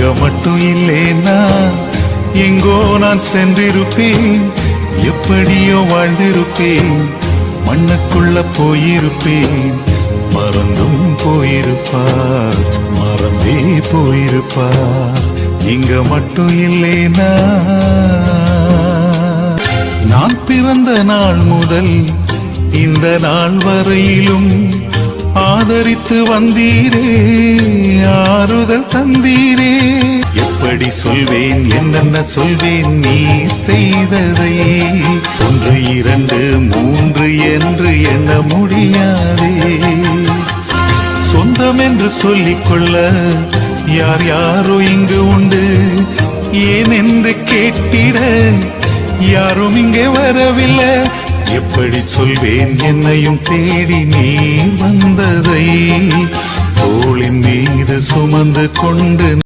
இங்க மட்டும் இல்லேனா எங்கோ நான் சென்றிருப்பேன், எப்படியோ வாழ்ந்திருப்பேன், மண்ணுக்குள்ள போயிருப்பேன். மறந்தும் போயிருப்பார், மறந்தே போயிருப்பார். இங்க மட்டும் இல்லேனா நான் பிறந்த நாள் முதல் இந்த நாள் வரையிலும் ஆதரித்து வந்தீரே, ஆறுதல் தந்தீரே. எப்படி சொல்வேன், என்னென்ன சொல்வேன் நீ செய்ததை? 1 2 3 என்று எண்ண முடியாதே. சொந்தம் என்று சொல்லிக்கொள்ள யார் யாரோ இங்கு உண்டு, ஏன் என்று கேட்டிட யாரும் இங்கே வரவில்லை. எப்படி சொல்வேன் என்னையும் தேடி நீ வந்ததை? தோளின் மீது சுமந்து கொண்டு